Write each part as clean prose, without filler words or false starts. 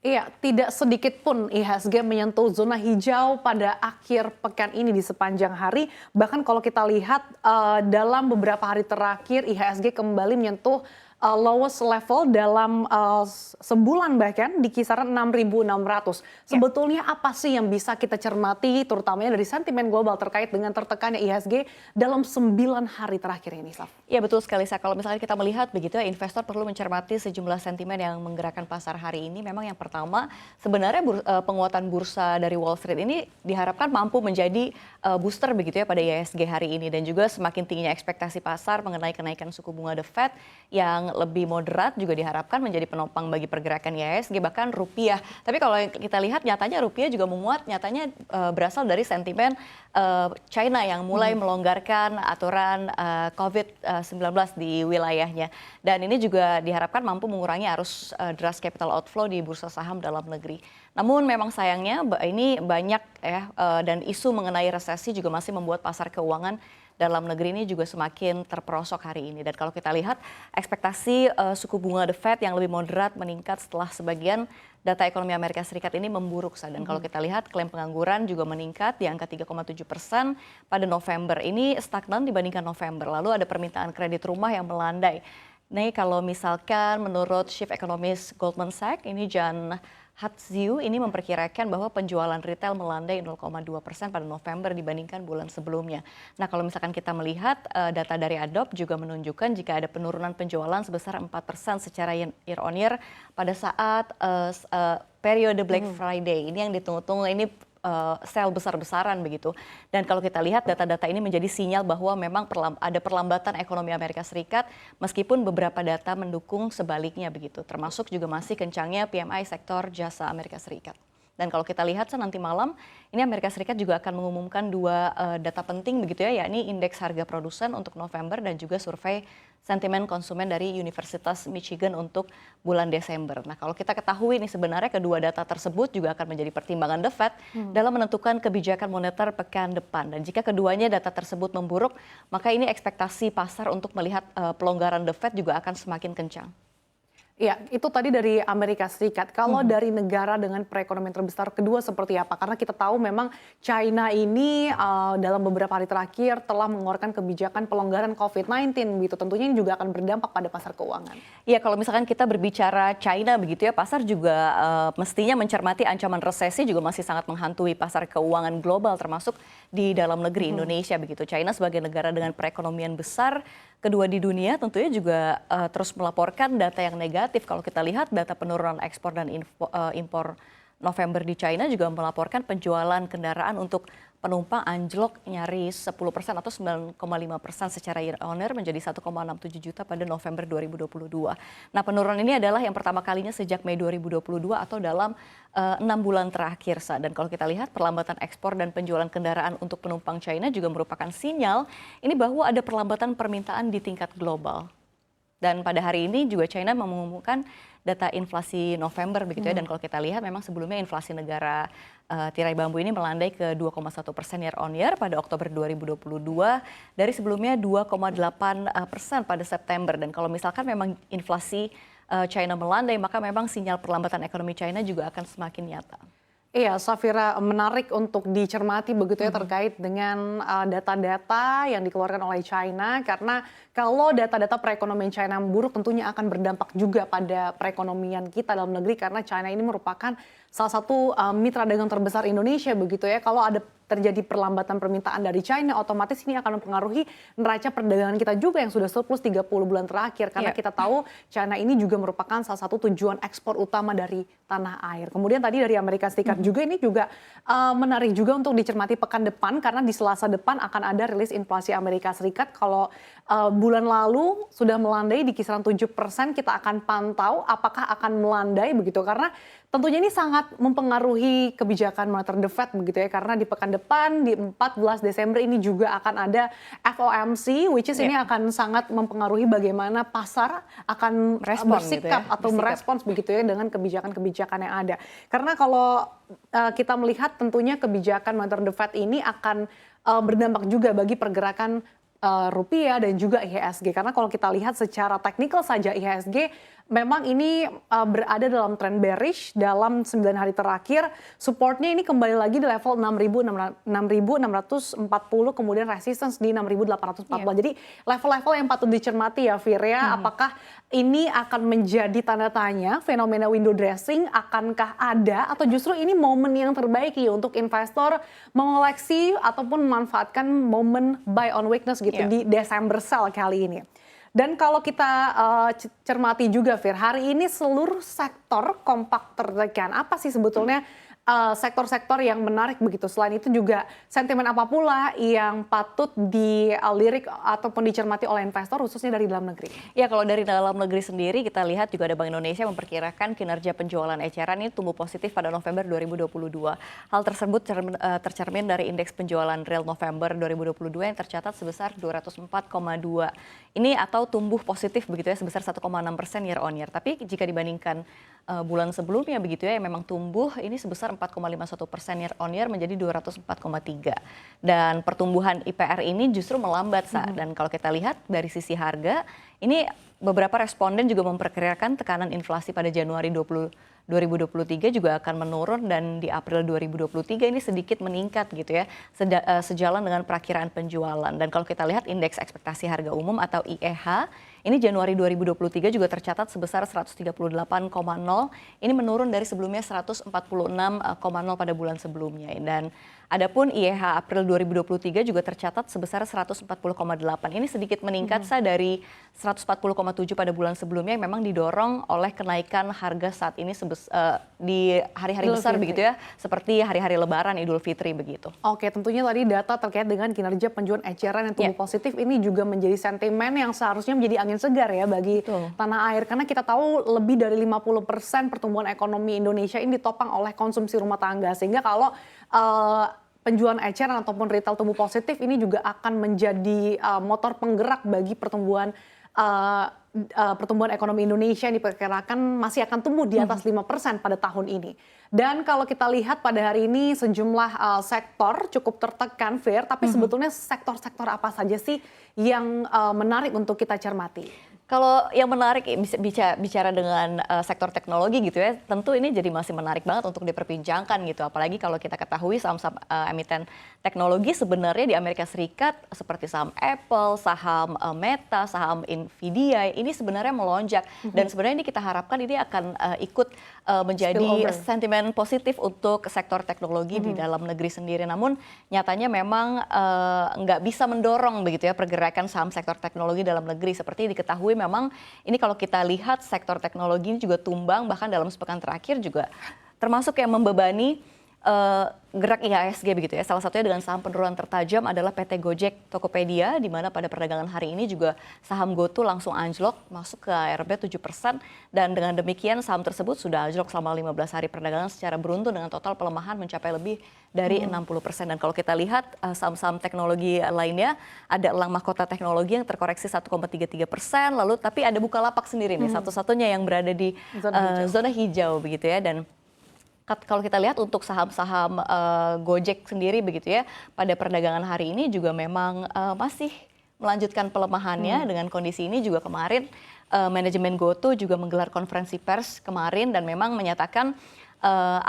Iya, tidak sedikit pun IHSG menyentuh zona hijau pada akhir pekan ini di sepanjang hari. Bahkan kalau kita lihat dalam beberapa hari terakhir IHSG kembali menyentuh lowest level dalam sebulan bahkan di kisaran 6.600. Ya. Sebetulnya apa sih yang bisa kita cermati terutamanya dari sentimen global terkait dengan tertekannya IHSG dalam 9 hari terakhir ini, Saf? Ya betul sekali, Sa. Kalau misalnya kita melihat begitu ya, investor perlu mencermati sejumlah sentimen yang menggerakkan pasar hari ini. Memang yang pertama, sebenarnya penguatan bursa dari Wall Street ini diharapkan mampu menjadi booster begitu ya pada IHSG hari ini. Dan juga semakin tingginya ekspektasi pasar mengenai kenaikan suku bunga The Fed yang lebih moderat juga diharapkan menjadi penopang bagi pergerakan IHSG, bahkan rupiah. Tapi kalau kita lihat nyatanya rupiah juga menguat, nyatanya berasal dari sentimen China yang mulai melonggarkan aturan COVID-19 di wilayahnya. Dan ini juga diharapkan mampu mengurangi arus deras capital outflow di bursa saham dalam negeri. Namun memang sayangnya ini banyak ya dan isu mengenai resesi juga masih membuat pasar keuangan dalam negeri ini juga semakin terperosok hari ini. Dan kalau kita lihat ekspektasi suku bunga The Fed yang lebih moderat meningkat setelah sebagian data ekonomi Amerika Serikat ini memburuk. Dan kalau kita lihat klaim pengangguran juga meningkat di angka 3,7% pada November. Ini stagnan dibandingkan November. Lalu ada permintaan kredit rumah yang melandai. Nih kalau misalkan menurut Chief Economist Goldman Sachs, ini Jan Hatziu ini memperkirakan bahwa penjualan retail melandai 0,2% pada November dibandingkan bulan sebelumnya. Nah kalau misalkan kita melihat data dari Adobe juga menunjukkan jika ada penurunan penjualan sebesar 4% secara year on year pada saat periode Black Friday. Ini yang ditunggu-tunggu, ini sel besar-besaran begitu. Dan kalau kita lihat data-data ini menjadi sinyal bahwa memang ada perlambatan ekonomi Amerika Serikat meskipun beberapa data mendukung sebaliknya begitu. Termasuk juga masih kencangnya PMI sektor jasa Amerika Serikat. Dan kalau kita lihat nanti malam, ini Amerika Serikat juga akan mengumumkan dua data penting begitu ya, yakni indeks harga produsen untuk November dan juga survei sentimen konsumen dari Universitas Michigan untuk bulan Desember. Nah kalau kita ketahui nih sebenarnya kedua data tersebut juga akan menjadi pertimbangan The Fed dalam menentukan kebijakan moneter pekan depan. Dan jika keduanya data tersebut memburuk, maka ini ekspektasi pasar untuk melihat pelonggaran The Fed juga akan semakin kencang. Ya, itu tadi dari Amerika Serikat. Kalau dari negara dengan perekonomian terbesar kedua seperti apa? Karena kita tahu memang China ini dalam beberapa hari terakhir telah mengeluarkan kebijakan pelonggaran COVID-19 gitu. Tentunya ini juga akan berdampak pada pasar keuangan. Iya, kalau misalkan kita berbicara China begitu ya, pasar juga mestinya mencermati ancaman resesi juga masih sangat menghantui pasar keuangan global termasuk di dalam negeri Indonesia begitu. China sebagai negara dengan perekonomian besar kedua di dunia tentunya juga terus melaporkan data yang negatif. Kalau kita lihat data penurunan ekspor dan impor November di China juga melaporkan penjualan kendaraan untuk penumpang anjlok nyaris 10% atau 9,5% secara year on year menjadi 1,67 juta pada November 2022. Nah penurunan ini adalah yang pertama kalinya sejak Mei 2022 atau dalam 6 bulan terakhir. Dan kalau kita lihat perlambatan ekspor dan penjualan kendaraan untuk penumpang China juga merupakan sinyal ini bahwa ada perlambatan permintaan di tingkat global. Dan pada hari ini juga China mengumumkan data inflasi November begitu ya. Dan kalau kita lihat memang sebelumnya inflasi negara tirai bambu ini melandai ke 2,1% year on year pada Oktober 2022 dari sebelumnya 2,8% pada September. Dan kalau misalkan memang inflasi China melandai maka memang sinyal perlambatan ekonomi China juga akan semakin nyata. Iya, Safira, menarik untuk dicermati begitu ya terkait dengan data-data yang dikeluarkan oleh China, karena kalau data-data perekonomian China buruk tentunya akan berdampak juga pada perekonomian kita dalam negeri, karena China ini merupakan salah satu mitra dagang terbesar Indonesia begitu ya. Kalau ada terjadi perlambatan permintaan dari China, otomatis ini akan mempengaruhi neraca perdagangan kita juga yang sudah surplus 30 bulan terakhir. Karena kita tahu China ini juga merupakan salah satu tujuan ekspor utama dari tanah air. Kemudian tadi dari Amerika Serikat juga ini juga menarik juga untuk dicermati pekan depan, karena di Selasa depan akan ada rilis inflasi Amerika Serikat. Kalau bulan lalu sudah melandai di kisaran 7%, kita akan pantau apakah akan melandai begitu. Karena tentunya ini sangat mempengaruhi kebijakan moneter The Fed begitu ya, karena di pekan depan di 14 Desember ini juga akan ada FOMC, which is ini akan sangat mempengaruhi bagaimana pasar akan bersikap atau merespons begitu ya dengan kebijakan-kebijakan yang ada. Karena kalau kita melihat tentunya kebijakan moneter The Fed ini akan berdampak juga bagi pergerakan rupiah dan juga IHSG. Karena kalau kita lihat secara teknikal saja IHSG memang ini berada dalam tren bearish dalam 9 hari terakhir. Supportnya ini kembali lagi di level 6.640, kemudian resistance di 6.840. Jadi level-level yang patut dicermati ya Fir ya. Apakah ini akan menjadi tanda tanya fenomena window dressing, akankah ada atau justru ini momen yang terbaik ya untuk investor mengoleksi ataupun memanfaatkan momen buy on weakness gitu di December sell kali ini. Dan kalau kita cermati juga Fir, hari ini seluruh sektor kompak tertekan. Apa sih sebetulnya sektor-sektor yang menarik begitu? Selain itu juga sentimen apa pula yang patut dilirik ataupun dicermati oleh investor khususnya dari dalam negeri? Ya, kalau dari dalam negeri sendiri kita lihat juga ada Bank Indonesia memperkirakan kinerja penjualan eceran ini tumbuh positif pada November 2022. Hal tersebut tercermin dari indeks penjualan real November 2022 yang tercatat sebesar 204,2. Ini atau tumbuh positif begitu ya sebesar 1,6% year on year. Tapi jika dibandingkan bulan sebelumnya begitu ya yang memang tumbuh ini sebesar 4,51% year on year menjadi 204,3. Dan pertumbuhan IPR ini justru melambat dan kalau kita lihat dari sisi harga ini beberapa responden juga memperkirakan tekanan inflasi pada Januari 2023 juga akan menurun dan di April 2023 ini sedikit meningkat gitu ya sejalan dengan perakiraan penjualan. Dan kalau kita lihat indeks ekspektasi harga umum atau IEH ini Januari 2023 juga tercatat sebesar 138,0. Ini menurun dari sebelumnya 146,0 pada bulan sebelumnya. Dan adapun IEH April 2023 juga tercatat sebesar 140,8. Ini sedikit meningkat dari 140,7 pada bulan sebelumnya yang memang didorong oleh kenaikan harga saat ini di hari-hari besar begitu ya, seperti hari-hari Lebaran, Idul Fitri begitu. Oke, tentunya tadi data terkait dengan kinerja penjualan eceran yang tumbuh positif ini juga menjadi sentimen yang seharusnya menjadi angin segar ya bagi tanah air. Karena kita tahu lebih dari 50% pertumbuhan ekonomi Indonesia ini ditopang oleh konsumsi rumah tangga. Sehingga kalau penjualan eceran ataupun retail tumbuh positif ini juga akan menjadi motor penggerak bagi pertumbuhan ekonomi Indonesia yang diperkirakan masih akan tumbuh di atas 5% pada tahun ini. Dan kalau kita lihat pada hari ini sejumlah sektor cukup tertekan Fir, tapi sebetulnya sektor-sektor apa saja sih yang menarik untuk kita cermati? Kalau yang menarik bicara dengan sektor teknologi gitu ya, tentu ini jadi masih menarik banget untuk diperbincangkan gitu. Apalagi kalau kita ketahui saham-saham emiten teknologi sebenarnya di Amerika Serikat seperti saham Apple, saham Meta, saham Nvidia ini sebenarnya melonjak. Dan sebenarnya ini kita harapkan ini akan ikut menjadi sentimen positif untuk sektor teknologi di dalam negeri sendiri. Namun nyatanya memang nggak bisa mendorong begitu ya pergerakan saham sektor teknologi dalam negeri. Seperti diketahui memang ini kalau kita lihat sektor teknologi ini juga tumbang, bahkan dalam sepekan terakhir juga termasuk yang membebani gerak IHSG begitu ya. Salah satunya dengan saham penurunan tertajam adalah PT Gojek Tokopedia, di mana pada perdagangan hari ini juga saham GoTo langsung anjlok masuk ke ARB 7%, dan dengan demikian saham tersebut sudah anjlok selama 15 hari perdagangan secara beruntun dengan total pelemahan mencapai lebih dari 60%. Dan kalau kita lihat saham-saham teknologi lainnya, ada Elang Mahkota Teknologi yang terkoreksi 1,33%, lalu tapi ada Bukalapak sendiri nih, satu-satunya yang berada di zona hijau begitu ya. Dan kalau kita lihat untuk saham-saham Gojek sendiri begitu ya, pada perdagangan hari ini juga memang masih melanjutkan pelemahannya. Dengan kondisi ini juga kemarin manajemen GoTo juga menggelar konferensi pers kemarin dan memang menyatakan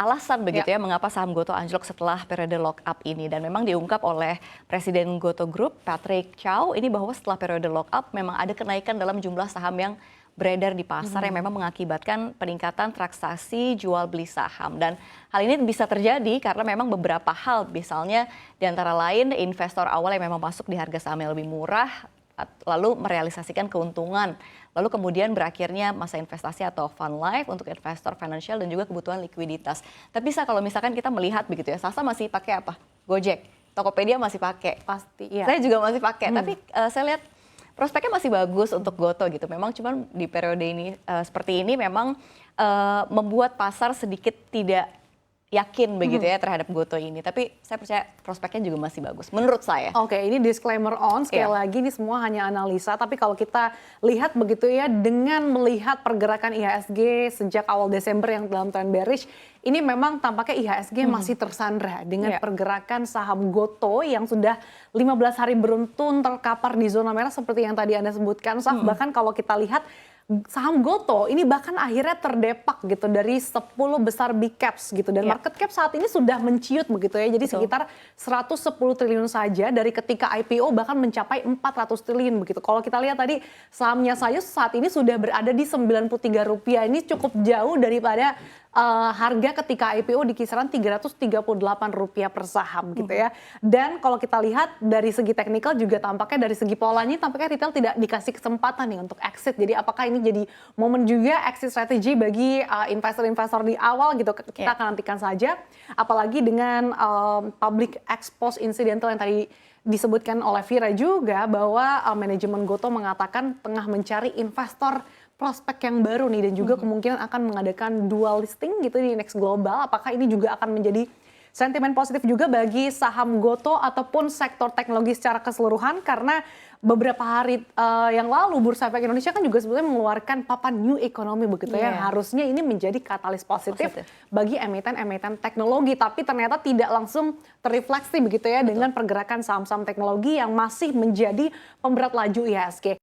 alasan begitu ya mengapa saham GoTo anjlok setelah periode lockup ini. Dan memang diungkap oleh Presiden GoTo Group Patrick Chow ini bahwa setelah periode lockup memang ada kenaikan dalam jumlah saham yang beredar di pasar yang memang mengakibatkan peningkatan transaksi jual beli saham. Dan hal ini bisa terjadi karena memang beberapa hal, misalnya di antara lain investor awal yang memang masuk di harga saham yang lebih murah lalu merealisasikan keuntungan, lalu kemudian berakhirnya masa investasi atau fund life untuk investor financial dan juga kebutuhan likuiditas. Tapi kalau misalkan kita melihat begitu ya, Sasa masih pakai apa? Gojek, Tokopedia masih pakai. Pasti, ya. Saya juga masih pakai, tapi saya lihat prospeknya masih bagus untuk GoTo gitu. Memang cuman di periode ini seperti ini memang membuat pasar sedikit tidak yakin begitu ya terhadap GoTo ini. Tapi saya percaya prospeknya juga masih bagus menurut saya. Oke, ini disclaimer on, sekali lagi ini semua hanya analisa. Tapi kalau kita lihat begitu ya, dengan melihat pergerakan IHSG sejak awal Desember yang dalam tren bearish, ini memang tampaknya IHSG masih tersandra dengan pergerakan saham GoTo yang sudah 15 hari beruntun terkapar di zona merah seperti yang tadi Anda sebutkan. Bahkan kalau kita lihat saham Gotoh ini bahkan akhirnya terdepak gitu dari 10 besar big caps gitu, dan market cap saat ini sudah menciut begitu ya. Jadi sekitar 110 triliun saja dari ketika IPO bahkan mencapai 400 triliun begitu. Kalau kita lihat tadi sahamnya saja saat ini sudah berada di Rp93. Ini cukup jauh daripada harga ketika IPO di kisaran Rp338 per saham gitu ya. Dan kalau kita lihat dari segi teknikal juga tampaknya dari segi polanya tampaknya retail tidak dikasih kesempatan nih untuk exit. Jadi apakah ini jadi momen juga exit strategi bagi investor-investor di awal gitu, kita akan nantikan saja. Apalagi dengan public expose incidental yang tadi disebutkan oleh Vira juga, bahwa manajemen Gotoh mengatakan tengah mencari investor prospek yang baru nih, dan juga kemungkinan akan mengadakan dual listing gitu di Index Global. Apakah ini juga akan menjadi sentimen positif juga bagi saham Gotoh ataupun sektor teknologi secara keseluruhan, karena beberapa hari yang lalu Bursa Efek Indonesia kan juga sebetulnya mengeluarkan papan new economy begitu ya. Harusnya ini menjadi katalis positif bagi emiten-emiten teknologi, tapi ternyata tidak langsung terrefleksi begitu ya dengan pergerakan saham-saham teknologi yang masih menjadi pemberat laju IHSG.